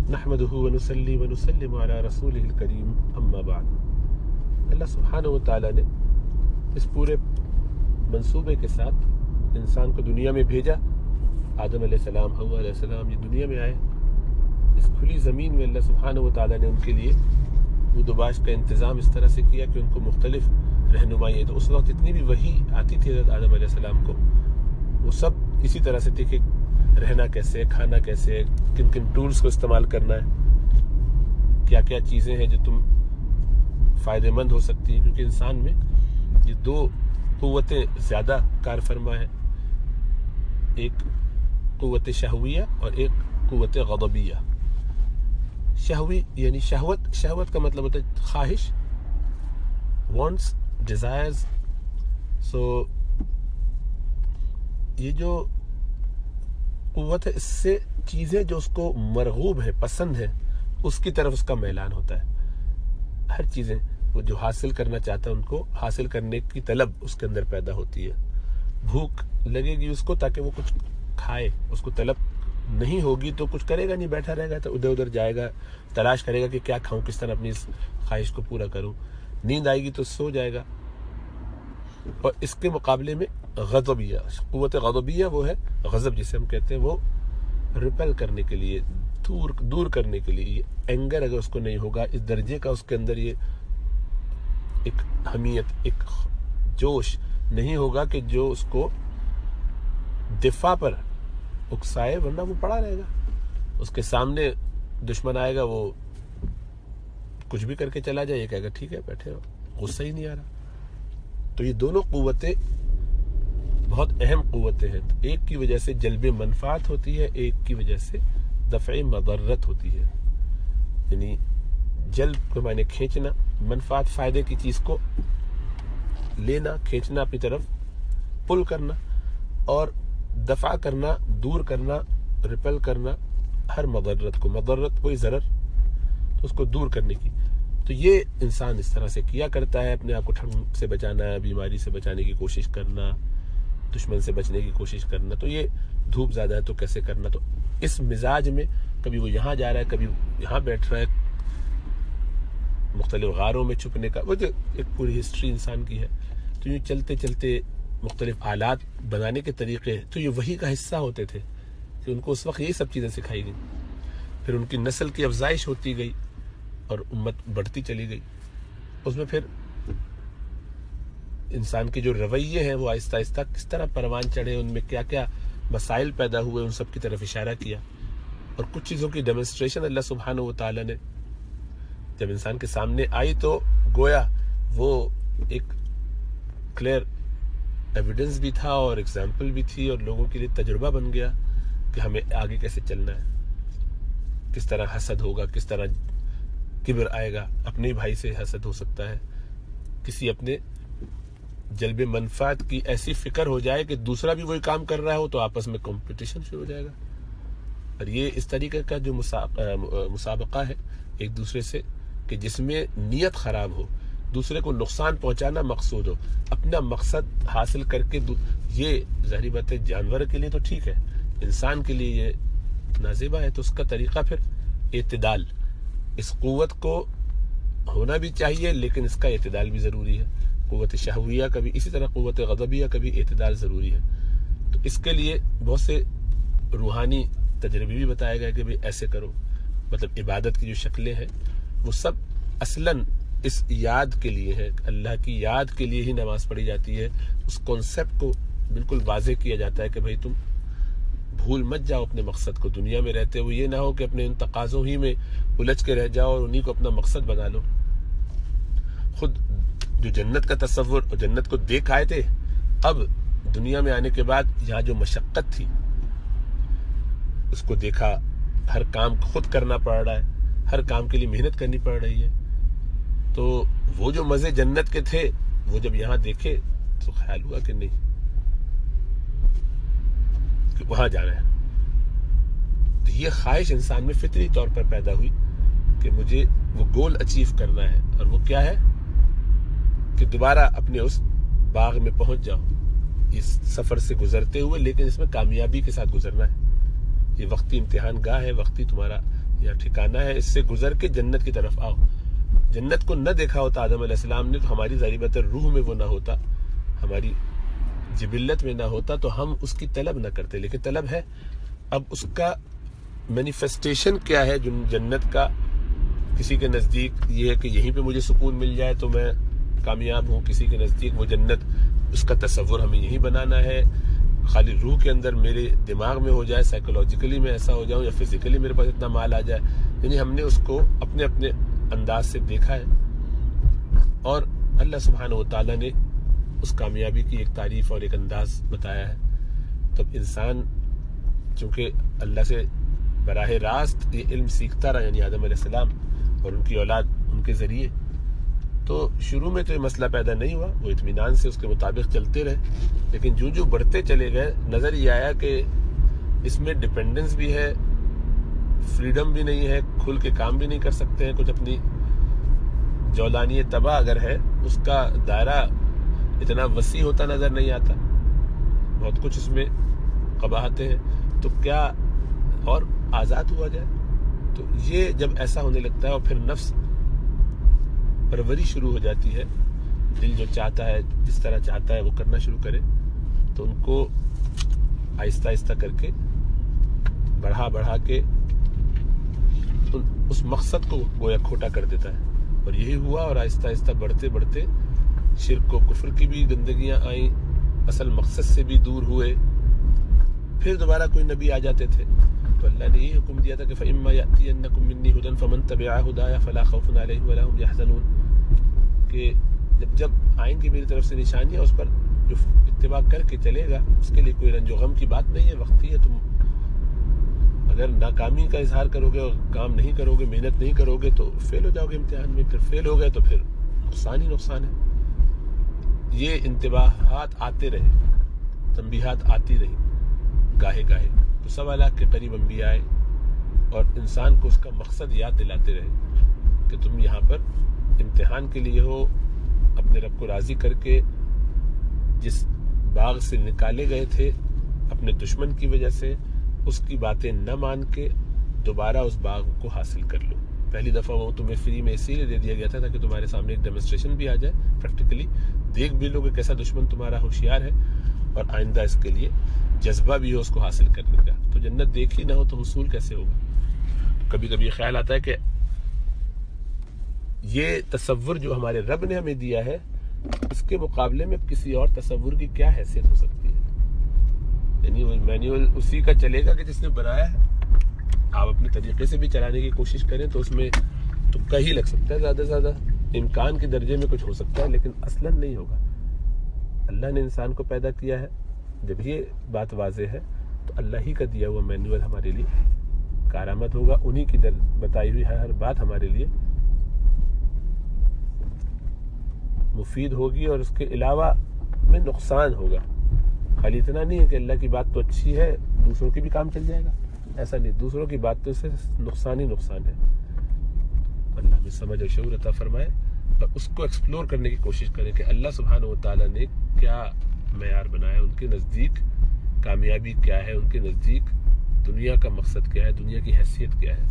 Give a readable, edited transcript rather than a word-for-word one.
نحمده ونصلي ونسلم على رسوله الکریم اما بعد۔ اللہ سبحانہ و تعالیٰ نے اس پورے منصوبے کے ساتھ انسان کو دنیا میں بھیجا۔ آدم علیہ السلام، حوا علیہ السلام یہ دنیا میں آئے۔ اس کھلی زمین میں اللہ سبحانہ و تعالیٰ نے ان کے لیے دود و باش کا انتظام اس طرح سے کیا کہ ان کو مختلف رہنمائی، تو اس وقت جتنی بھی وحی آتی تھی حضرت آدم علیہ السلام کو، وہ سب اسی طرح سے تھی کہ رہنا کیسے، کھانا کیسے، کن کن ٹولز کو استعمال کرنا ہے، کیا کیا چیزیں ہیں جو تم فائدہ مند ہو سکتی ہیں، کیونکہ انسان میں یہ دو قوتیں زیادہ کار فرما ہیں، ایک قوت شہویہ اور ایک قوت غضبیہ۔ شہوی یعنی شہوت کا مطلب ہوتا ہے خواہش، وانٹس، ڈیزائرز۔ سو یہ جو قوت ہے، اس سے چیزیں جو اس کو مرغوب ہے، پسند ہے، اس کی طرف اس کا میلان ہوتا ہے۔ ہر چیزیں وہ جو حاصل کرنا چاہتا ہے ان کو حاصل کرنے کی طلب اس کے اندر پیدا ہوتی ہے۔ بھوک لگے گی اس کو تاکہ وہ کچھ کھائے، اس کو طلب نہیں ہوگی تو کچھ کرے گا نہیں، بیٹھا رہے گا تو ادھر ادھر جائے گا، تلاش کرے گا کہ کیا کھاؤں، کس طرح اپنی اس خواہش کو پورا کروں۔ نیند آئے گی تو سو جائے گا۔ اور اس کے مقابلے میں غضبیہ، قوت غضبیہ وہ ہے غضب جسے ہم کہتے ہیں، وہ ریپل کرنے کے لیے، دور کرنے کے لیے، اینگر اگر اس کو نہیں ہوگا، اس درجے کا اس کے اندر یہ ایک حمیت، ایک جوش نہیں ہوگا کہ جو اس کو دفاع پر اکسائے، ورنہ وہ پڑا رہے گا۔ اس کے سامنے دشمن آئے گا، وہ کچھ بھی کر کے چلا جائے، یہ کہے گا ٹھیک ہے بیٹھے ہو، غصہ ہی نہیں آ رہا۔ تو یہ دونوں قوتیں بہت اہم قوتیں ہیں، ایک کی وجہ سے جلب منفعت ہوتی ہے، ایک کی وجہ سے دفع مضرت ہوتی ہے۔ یعنی جلب کے معنی کھینچنا، منفعت فائدے کی چیز کو لینا، کھینچنا اپنی طرف، پل کرنا، اور دفع کرنا، دور کرنا، ریپل کرنا ہر مضرت کو، مضرت کوئی ضرر تو اس کو دور کرنے کی۔ تو یہ انسان اس طرح سے کیا کرتا ہے، اپنے آپ کو ٹھنڈ سے بچانا، بیماری سے بچانے کی کوشش کرنا، دشمن سے بچنے کی کوشش کرنا۔ تو یہ دھوپ زیادہ ہے تو کیسے کرنا، تو اس مزاج میں کبھی وہ یہاں جا رہا ہے، کبھی یہاں بیٹھ رہا ہے، مختلف غاروں میں چھپنے کا، وہ جو ایک پوری ہسٹری انسان کی ہے۔ تو یوں چلتے چلتے مختلف آلات بنانے کے طریقے تو یہ وحی کا حصہ ہوتے تھے کہ ان کو اس وقت یہی سب چیزیں سکھائی گئیں۔ پھر ان کی نسل کی افزائش ہوتی گئی اور امت بڑھتی چلی گئی۔ اس میں پھر انسان کے جو رویے ہیں وہ آہستہ آہستہ کس طرح پروان چڑھے، ان میں کیا کیا مسائل پیدا ہوئے، ان سب کی طرف اشارہ کیا۔ اور کچھ چیزوں کی ڈیمونسٹریشن اللہ سبحانہ و تعالیٰ نے جب انسان کے سامنے آئی تو گویا وہ ایک کلیئر ایویڈنس بھی تھا اور ایگزامپل بھی تھی، اور لوگوں کے لیے تجربہ بن گیا کہ ہمیں آگے کیسے چلنا ہے، کس طرح حسد ہوگا، کس طرح کبر آئے گا، اپنے بھائی سے حسد ہو سکتا ہے، کسی اپنے جلب منفعت کی ایسی فکر ہو جائے کہ دوسرا بھی وہی کام کر رہا ہو تو آپس میں کمپٹیشن شروع ہو جائے گا۔ اور یہ اس طریقے کا جو مسابقہ ہے ایک دوسرے سے کہ جس میں نیت خراب ہو، دوسرے کو نقصان پہنچانا مقصود ہو، اپنا مقصد حاصل کر کے یہ ظاہری بات ہے جانور کے لیے تو ٹھیک ہے، انسان کے لیے یہ نازیبا ہے۔ تو اس کا طریقہ پھر اعتدال، اس قوت کو ہونا بھی چاہیے لیکن اس کا اعتدال بھی ضروری ہے۔ قوت شہویہ کا بھی اسی طرح، قوت غضبیہ کا بھی اعتدال ضروری ہے۔ تو اس کے لیے بہت سے روحانی تجربے بھی بتایا گیا کہ بھئی ایسے کرو، مطلب عبادت کی جو شکلیں ہیں وہ سب اصلاً اس یاد کے لیے ہے، اللہ کی یاد کے لیے ہی نماز پڑھی جاتی ہے۔ اس کانسیپٹ کو بالکل واضح کیا جاتا ہے کہ بھئی تم بھول مت جاؤ اپنے مقصد کو، دنیا میں رہتے ہوئے یہ نہ ہو کہ اپنے ان تقاضوں ہی میں الجھ کے رہ جاؤ اور انہی کو اپنا مقصد بنا لو۔ خود جو جنت کا تصور اور جنت کو دیکھ آئے تھے، اب دنیا میں آنے کے بعد یہاں جو مشقت تھی اس کو دیکھا، ہر کام خود کرنا پڑ رہا ہے، ہر کام کے لیے محنت کرنی پڑ رہی ہے۔ تو وہ جو مزے جنت کے تھے وہ جب یہاں دیکھے تو خیال ہوا کہ نہیں، کہ وہاں جانا ہے۔ تو یہ خواہش انسان میں فطری طور پر پیدا ہوئی کہ مجھے وہ گول اچیو کرنا ہے، اور وہ کیا ہے کہ دوبارہ اپنے اس باغ میں پہنچ جاؤ، اس سفر سے گزرتے ہوئے، لیکن اس میں کامیابی کے ساتھ گزرنا ہے۔ یہ وقتی امتحان گاہ ہے، وقتی تمہارا یا ٹھکانہ ہے، اس سے گزر کے جنت کی طرف آؤ۔ جنت کو نہ دیکھا ہوتا آدم علیہ السلام نے تو ہماری ظاہری بات ہے روح میں وہ نہ ہوتا، ہماری جبلت میں نہ ہوتا، تو ہم اس کی طلب نہ کرتے، لیکن طلب ہے۔ اب اس کا مینیفیسٹیشن کیا ہے جنت کا؟ کسی کے نزدیک یہ ہے کہ یہیں پہ مجھے سکون مل جائے تو میں کامیاب ہوں، کسی کے نزدیک وہ جنت اس کا تصور ہمیں یہیں بنانا ہے، خالی روح کے اندر میرے دماغ میں ہو جائے، سائیکولوجیکلی میں ایسا ہو جاؤں یا فزیکلی میرے پاس اتنا مال آ جائے۔ یعنی ہم نے اس کو اپنے اپنے انداز سے دیکھا ہے، اور اللہ سبحانہ وتعالیٰ نے اس کامیابی کی ایک تعریف اور ایک انداز بتایا ہے۔ تو انسان چونکہ اللہ سے براہ راست یہ علم سیکھتا رہا، یعنی آدم علیہ السلام اور ان کی اولاد ان کے ذریعے، تو شروع میں تو یہ مسئلہ پیدا نہیں ہوا، وہ اطمینان سے اس کے مطابق چلتے رہے، لیکن جو بڑھتے چلے گئے نظر یہ آیا کہ اس میں ڈیپینڈنس بھی ہے، فریڈم بھی نہیں ہے، کھل کے کام بھی نہیں کر سکتے ہیں، کچھ اپنی جولانی تباہ اگر ہے اس کا دائرہ اتنا وسیع ہوتا نظر نہیں آتا، بہت کچھ اس میں قباحتیں ہیں، تو کیا اور آزاد ہوا جائے؟ تو یہ جب ایسا ہونے لگتا ہے اور پھر نفس پروری شروع ہو جاتی ہے، دل جو چاہتا ہے جس طرح چاہتا ہے وہ کرنا شروع کرے، تو ان کو آہستہ آہستہ کر کے بڑھا کے اس مقصد کو گویا کھوٹا کر دیتا ہے، اور یہی ہوا، اور آہستہ آہستہ بڑھتے شرک و کفر کی بھی گندگیاں آئیں، اصل مقصد سے بھی دور ہوئے، پھر دوبارہ کوئی نبی آ جاتے تھے تو اللہ نے یہ حکم دیا تھا کہ فَإِمَّا يَأْتِيَنَّكُم مِّنِّي هُدًى فَمَن تَبِعَ هُدَايَ فَلَا خَوْفٌ عَلَيْهِمْ وَلَا هُمْ يَحْزَنُونَ، کہ جب آئیں گی میری طرف سے نشانیاں، اس پر جو اتباع کر کے چلے گا اس کے لیے کوئی رنج و غم کی بات نہیں ہے، وقتی ہے۔ تم اگر ناکامی کا اظہار کرو گے اور کام نہیں کرو گے، محنت نہیں کرو گے تو فیل ہو جاؤ گے امتحان میں، پھر فیل ہو گئے تو پھر نقصان ہی نقصان ہے۔ یہ انتباہات آتے رہے، تنبیہات آتی رہی گاہے تو 1.25 کے قریب انبیاء آئے اور انسان کو اس کا مقصد یاد دلاتے رہے کہ تم یہاں پر امتحان کے لیے ہو، اپنے رب کو راضی کر کے جس باغ سے نکالے گئے تھے اپنے دشمن کی وجہ سے، اس کی باتیں نہ مان کے دوبارہ اس باغ کو حاصل کر لو۔ پہلی دفعہ وہ تمہیں فری میں اسی لیے دے دیا گیا تھا تاکہ تمہارے سامنے ایک ڈیمونسٹریشن بھی آ جائے، پریکٹیکلی دیکھ بھی لو کہ کیسا دشمن تمہارا ہوشیار ہے، اور آئندہ اس کے لیے جذبہ بھی ہو اس کو حاصل کرنے کا۔ تو جنت دیکھی نہ ہو تو حصول کیسے ہوگا؟ کبھی کبھی یہ خیال آتا ہے کہ یہ تصور جو ہمارے رب نے ہمیں دیا ہے، اس کے مقابلے میں کسی اور تصور کی کیا حیثیت ہو سکتی ہے؟ یعنی وہ مینیول اسی کا چلے گا کہ جس نے بنایا ہے، آپ اپنے طریقے سے بھی چلانے کی کوشش کریں تو اس میں تکا ہی لگ سکتا ہے، زیادہ سے زیادہ امکان کے درجے میں کچھ ہو سکتا ہے، لیکن اصلاً نہیں ہوگا۔ اللہ نے انسان کو پیدا کیا ہے، جب یہ بات واضح ہے تو اللہ ہی کا دیا ہوا مینیول ہمارے لیے کارآمد ہوگا، انہی کی بتائی ہوئی ہر بات ہمارے لیے مفید ہوگی، اور اس کے علاوہ میں نقصان ہوگا۔ خالی اتنا نہیں ہے کہ اللہ کی بات تو اچھی ہے، دوسروں کی بھی کام چل جائے گا، ایسا نہیں، دوسروں کی بات تو سے نقصان ہی نقصان ہے۔ اللہ میں سمجھ اور شعور عطا فرمائے، اور اس کو ایکسپلور کرنے کی کوشش کریں کہ اللہ سبحانہ وتعالیٰ نے کیا معیار بنایا، ان کے نزدیک کامیابی کیا ہے، ان کے نزدیک دنیا کا مقصد کیا ہے، دنیا کی حیثیت کیا ہے۔